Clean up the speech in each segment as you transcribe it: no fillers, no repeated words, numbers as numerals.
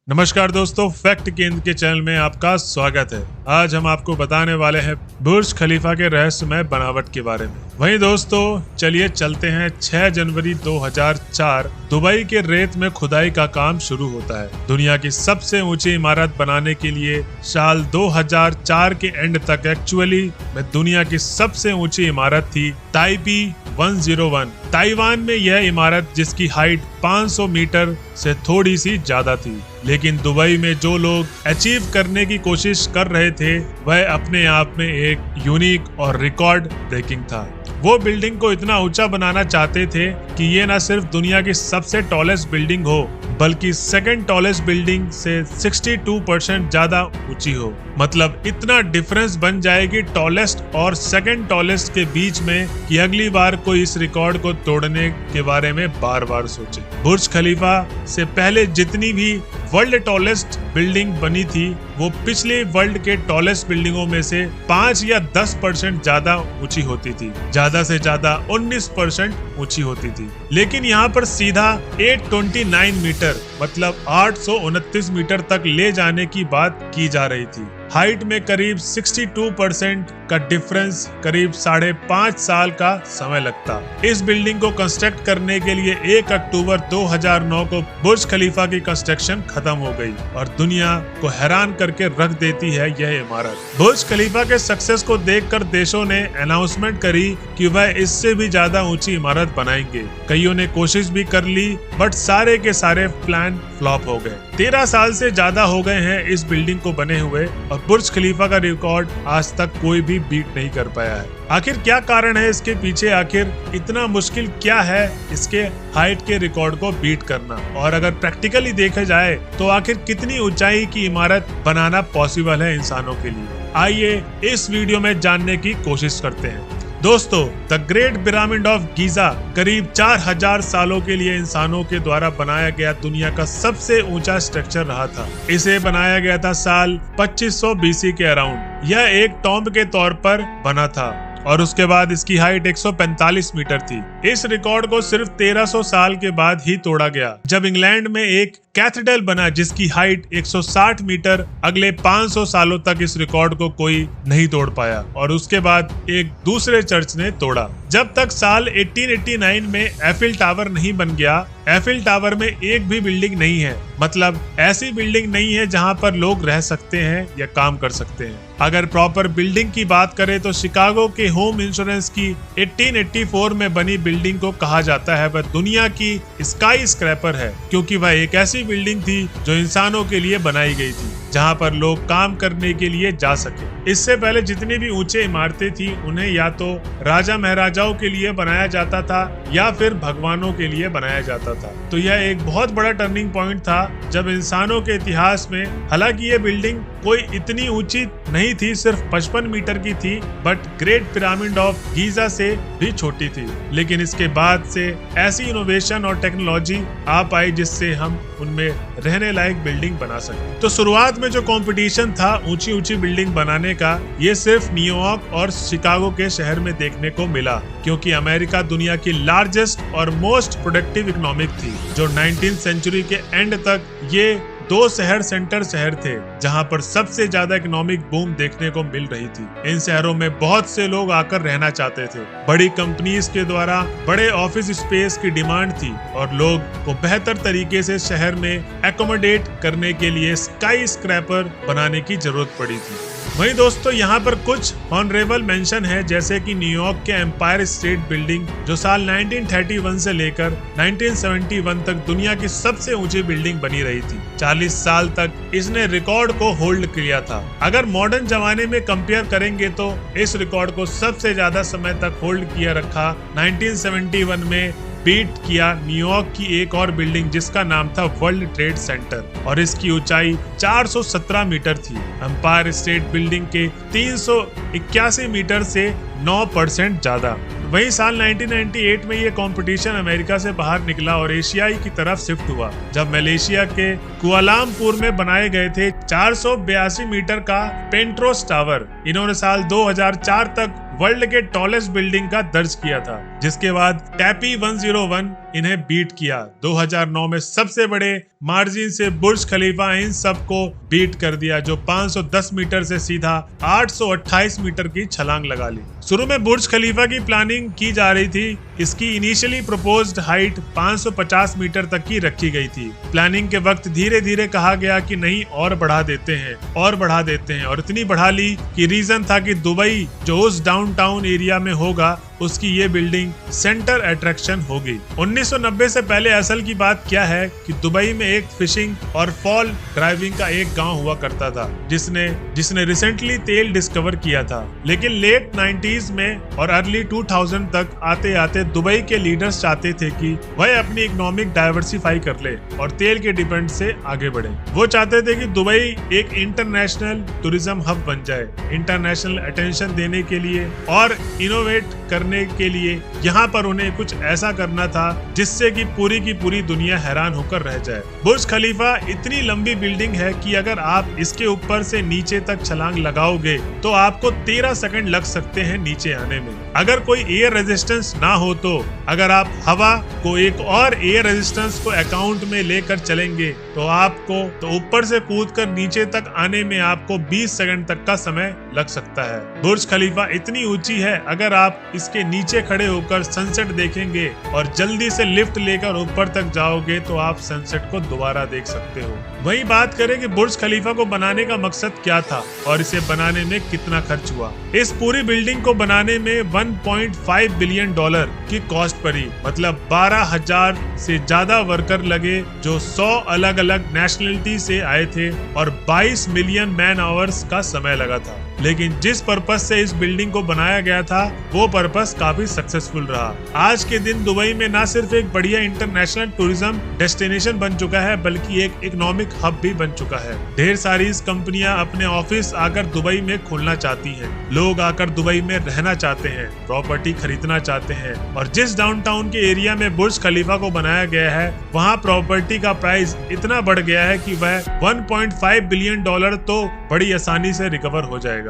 नमस्कार दोस्तों, फैक्ट केंद्र के चैनल में आपका स्वागत है। आज हम आपको बताने वाले हैं बुर्ज खलीफा के रहस्यमय बनावट के बारे में। वहीं दोस्तों चलिए चलते हैं। 6 जनवरी 2004 दुबई के रेत में खुदाई का काम शुरू होता है। दुनिया की सबसे ऊंची इमारत बनाने के लिए साल 2004 के एंड तक एक्चुअली में दुनिया की सबसे ऊंची इमारत थी ताइपी 101। ताइवान में यह इमारत जिसकी हाइट 500 मीटर से थोड़ी सी ज्यादा थी, लेकिन दुबई में जो लोग अचीव करने की कोशिश कर रहे थे वह अपने आप में एक यूनिक और रिकॉर्ड ब्रेकिंग था। वो बिल्डिंग को इतना ऊंचा बनाना चाहते थे कि ये न सिर्फ दुनिया की सबसे टॉलेस्ट बिल्डिंग हो बल्कि सेकंड टॉलेस्ट बिल्डिंग से 62% ज्यादा ऊंची हो। मतलब इतना डिफरेंस बन जाएगी टॉलेस्ट और सेकंड टॉलेस्ट के बीच में कि अगली बार कोई इस रिकॉर्ड को तोड़ने के बारे में बार बार सोचे। बुर्ज खलीफा से पहले जितनी भी वर्ल्ड टॉलेस्ट बिल्डिंग बनी थी वो पिछले वर्ल्ड के टॉलेस्ट बिल्डिंगों में से 5 या 10% ज्यादा ऊंची होती थी। ज्यादा से ज्यादा 19% ऊंची होती थी। लेकिन यहाँ पर सीधा 829 मीटर मतलब 829 मीटर तक ले जाने की बात की जा रही थी। हाइट में करीब 62% का डिफरेंस करीब 5.5 साल का समय लगता। इस बिल्डिंग को कंस्ट्रक्ट करने के लिए 1 अक्टूबर 2009 को बुर्ज खलीफा की कंस्ट्रक्शन खत्म हो गई और दुनिया को हैरान करके रख देती है यह इमारत। बुर्ज खलीफा के सक्सेस को देखकर देशों ने अनाउंसमेंट करी कि वह इससे भी ज्यादा ऊंची इमारत बनाएंगे। कईयों ने कोशिश भी कर ली बट सारे के सारे प्लान फ्लॉप हो गए। 13 साल से ज्यादा हो गए हैं इस बिल्डिंग को बने हुए और बुर्ज खलीफा का रिकॉर्ड आज तक कोई भी बीट नहीं कर पाया है। आखिर क्या कारण है इसके पीछे? आखिर इतना मुश्किल क्या है इसके हाइट के रिकॉर्ड को बीट करना? और अगर प्रैक्टिकली देखा जाए तो आखिर कितनी ऊंचाई की इमारत बनाना पॉसिबल है इंसानों के लिए? आइए इस वीडियो में जानने की कोशिश करते हैं। दोस्तों, the great pyramid of Giza करीब 4000 सालों के लिए इंसानों के द्वारा बनाया गया दुनिया का सबसे ऊंचा स्ट्रक्चर रहा था। इसे बनाया गया था साल 2500 BC के अराउंड। यह एक टॉम्ब के तौर पर बना था और उसके बाद इसकी हाइट 145 मीटर थी। इस रिकॉर्ड को सिर्फ 1300 साल के बाद ही तोड़ा गया जब इंग्लैंड में एक कैथेड्रल बना जिसकी हाइट 160 मीटर। अगले 500 सालों तक इस रिकॉर्ड को कोई नहीं तोड़ पाया और उसके बाद एक दूसरे चर्च ने तोड़ा। जब तक साल 1889 में एफिल टावर नहीं बन गया। एफिल टावर में एक भी बिल्डिंग नहीं है, मतलब ऐसी बिल्डिंग नहीं है जहां पर लोग रह सकते हैं या काम कर सकते हैं। अगर प्रॉपर बिल्डिंग की बात करें तो शिकागो के होम इंश्योरेंस की 1884 में बनी बिल्डिंग को कहा जाता है वह दुनिया की स्काई स्क्रैपर है, क्योंकि वह एक ऐसी बिल्डिंग थी जो इंसानों के लिए बनाई गई थी जहां पर लोग काम करने के लिए जा सके। इससे पहले जितनी भी ऊंचे इमारतें थी उन्हें या तो राजा महाराजाओं के लिए बनाया जाता था या फिर भगवानों के लिए बनाया जाता था। तो यह एक बहुत बड़ा टर्निंग पॉइंट था जब इंसानों के इतिहास में। हालांकि ये बिल्डिंग कोई इतनी ऊंची नहीं थी, सिर्फ 55 मीटर की थी, but great pyramid of Giza से भी छोटी थी। लेकिन इसके बाद से ऐसी इनोवेशन और टेक्नोलॉजी आ पाई जिससे हम उनमें रहने लायक बिल्डिंग बना सके। तो शुरुआत में जो कंपटीशन था ऊंची ऊंची बिल्डिंग बनाने का, ये सिर्फ न्यूयॉर्क और शिकागो के शहर में देखने को मिला, क्योंकि अमेरिका दुनिया की लार्जेस्ट और मोस्ट प्रोडक्टिव इकोनॉमिक थी। जो 19th सेंचुरी के एंड तक ये 2 शहर थे जहां पर सबसे ज्यादा इकोनॉमिक बूम देखने को मिल रही थी। इन शहरों में बहुत से लोग आकर रहना चाहते थे। बड़ी कंपनीज के द्वारा बड़े ऑफिस स्पेस की डिमांड थी और लोग को बेहतर तरीके से शहर में एकोमोडेट करने के लिए स्काई स्क्रैपर बनाने की जरूरत पड़ी थी। वहीं दोस्तों यहाँ पर कुछ ऑनरेबल मेंशन है, जैसे कि न्यूयॉर्क के एम्पायर स्टेट बिल्डिंग जो साल 1931 से लेकर 1971 तक दुनिया की सबसे ऊंची बिल्डिंग बनी रही थी। 40 साल तक इसने रिकॉर्ड को होल्ड किया था। अगर मॉडर्न जमाने में कंपेयर करेंगे तो इस रिकॉर्ड को सबसे ज्यादा समय तक होल्ड किया रखा 1971 में बीट किया न्यूयॉर्क की एक और बिल्डिंग जिसका नाम था वर्ल्ड ट्रेड सेंटर और इसकी ऊंचाई 417 मीटर थी। एम्पायर स्टेट बिल्डिंग के 381 मीटर से 9% ज्यादा। वहीं साल 1998 में ये कंपटीशन अमेरिका से बाहर निकला और एशियाई की तरफ शिफ्ट हुआ जब मलेशिया के कुआलालंपुर में बनाए गए थे 482 मीटर का पेंट्रोस टावर। इन्होंने साल 2004 तक वर्ल्ड के टॉलेस्ट बिल्डिंग का दर्ज किया था, जिसके बाद टैपी 101 इन्हें बीट किया। 2009 में सबसे बड़े मार्जिन से बुर्ज खलीफा इन सबको बीट कर दिया, जो 510 मीटर से सीधा 828 मीटर की छलांग लगा ली। शुरू में बुर्ज खलीफा की प्लानिंग की जा रही थी। इसकी इनिशियली प्रपोज्ड हाइट 550 मीटर तक की रखी गई थी। प्लानिंग के वक्त धीरे धीरे कहा गया कि नहीं और बढ़ा देते हैं और इतनी बढ़ा ली कि रीजन था कि दुबई जो उस डाउनटाउन एरिया में होगा उसकी ये बिल्डिंग सेंटर अट्रैक्शन होगी। 1990 से पहले असल की बात क्या है कि दुबई में एक फिशिंग और फॉल ड्राइविंग का एक गांव हुआ करता था, जिसने रिसेंटली तेल डिस्कवर किया था। लेकिन लेट 90s में और अर्ली 2000 तक आते आते दुबई के लीडर्स चाहते थे कि वह अपनी इकोनॉमिक डाइवर्सिफाई कर ले और तेल के डिपेंड से आगे बढ़े। वो चाहते थे कि दुबई एक इंटरनेशनल टूरिज्म हब बन जाए। इंटरनेशनल अटेंशन देने के लिए और इनोवेट करने के लिए यहाँ पर उन्हें कुछ ऐसा करना था जिससे कि पूरी की पूरी दुनिया हैरान होकर रह जाए। बुर्ज खलीफा इतनी लंबी बिल्डिंग है कि अगर आप इसके ऊपर से नीचे तक छलांग लगाओगे तो आपको 13 सेकंड लग सकते हैं नीचे आने में। अगर कोई एयर रेजिस्टेंस ना हो तो अगर आप हवा को एक और एयर रेजिस्टेंस को अकाउंट में लेकर चलेंगे तो आपको ऊपर से कूदकर नीचे तक आने में आपको 20 सेकंड तक का समय लग सकता है। बुर्ज खलीफा इतनी ऊंची है, अगर आप इसके नीचे खड़े होकर सनसेट देखेंगे और जल्दी से लिफ्ट लेकर ऊपर तक जाओगे तो आप सनसेट को दोबारा देख सकते हो। वही बात करें कि बुर्ज खलीफा को बनाने का मकसद क्या था और इसे बनाने में कितना खर्च हुआ। इस पूरी बिल्डिंग को बनाने में 1.5 बिलियन डॉलर की कॉस्ट पड़ी, मतलब 12,000 से ज्यादा वर्कर लगे जो 100 अलग अलग नेशनलिटी से आए थे और 22 मिलियन मैन आवर्स का समय लगा था। लेकिन जिस पर्पस से इस बिल्डिंग को बनाया गया था वो पर्पस काफी सक्सेसफुल रहा। आज के दिन दुबई में न सिर्फ एक बढ़िया इंटरनेशनल टूरिज्म डेस्टिनेशन बन चुका है बल्कि एक इकोनॉमिक हब भी बन चुका है। ढेर सारी कंपनियां अपने ऑफिस आकर दुबई में खोलना चाहती हैं। लोग आकर दुबई में रहना चाहते हैं, प्रॉपर्टी खरीदना चाहते हैं और जिस डाउनटाउन के एरिया में बुर्ज खलीफा को बनाया गया है वहाँ प्रॉपर्टी का प्राइस इतना बढ़ गया है कि वह 1.5 बिलियन डॉलर तो बड़ी आसानी से रिकवर हो जाएगा।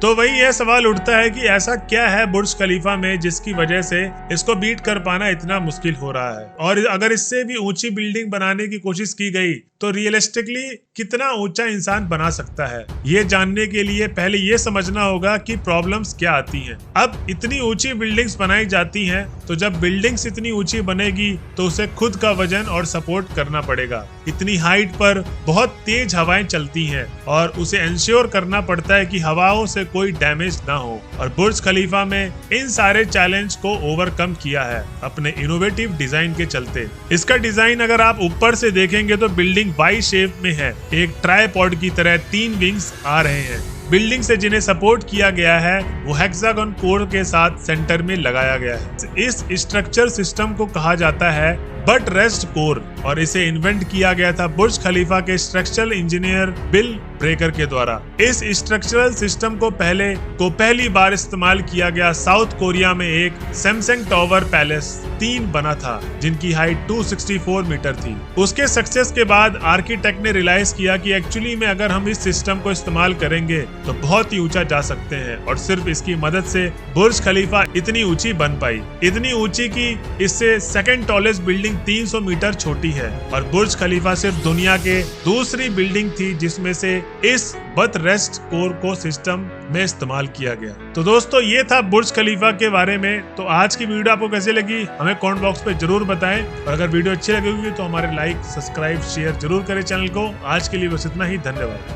तो वही यह सवाल उठता है कि ऐसा क्या है बुर्ज खलीफा में जिसकी वजह से इसको बीट कर पाना इतना मुश्किल हो रहा है, और अगर इससे भी ऊंची बिल्डिंग बनाने की कोशिश की गई तो रियलिस्टिकली कितना ऊंचा इंसान बना सकता है। ये जानने के लिए पहले ये समझना होगा कि प्रॉब्लम्स क्या आती हैं। अब इतनी ऊंची बिल्डिंग्स बनाई जाती हैं तो जब बिल्डिंग्स इतनी ऊंची बनेगी तो उसे खुद का वजन और सपोर्ट करना पड़ेगा। इतनी हाइट पर बहुत तेज हवाएं चलती हैं और उसे इंश्योर करना पड़ता है कि हवाओं से कोई डैमेज ना हो, और बुर्ज खलीफा में इन सारे चैलेंज को ओवरकम किया है अपने इनोवेटिव डिजाइन के चलते। इसका डिजाइन अगर आप ऊपर से देखेंगे तो बिल्डिंग वाई शेप में है। एक ट्राइपॉड की तरह 3 विंग्स आ रहे हैं। बिल्डिंग से जिन्हें सपोर्ट किया गया है वो हेक्सागन कोर के साथ सेंटर में लगाया गया है। इस स्ट्रक्चर सिस्टम को कहा जाता है बट रेस्ट कोर और इसे इन्वेंट किया गया था बुर्ज खलीफा के स्ट्रक्चरल इंजीनियर बिल ब्रेकर के द्वारा। इस स्ट्रक्चरल सिस्टम को पहली बार इस्तेमाल किया गया साउथ कोरिया में एक सैमसंग टावर पैलेस 3 बना था जिनकी हाइट 264 मीटर थी। उसके सक्सेस के बाद आर्किटेक्ट ने रियलाइज किया कि एक्चुअली में अगर हम इस सिस्टम को इस्तेमाल करेंगे तो बहुत ही ऊंचा जा सकते हैं, और सिर्फ इसकी मदद से बुर्ज खलीफा इतनी ऊंची बन पाई। इतनी ऊंची कि इससे सेकंड टॉलेस्ट बिल्डिंग 300 मीटर छोटी है, और बुर्ज खलीफा सिर्फ दुनिया के दूसरी बिल्डिंग थी जिसमें से इस बट रेस्ट कोर को सिस्टम में इस्तेमाल किया गया। तो दोस्तों ये था बुर्ज खलीफा के बारे में। तो आज की वीडियो आपको कैसी लगी हमें कमेंट बॉक्स पे जरूर बताएं, और अगर वीडियो अच्छी लगी तो हमारे लाइक सब्सक्राइब शेयर जरूर करें चैनल को। आज के लिए बस इतना ही, धन्यवाद।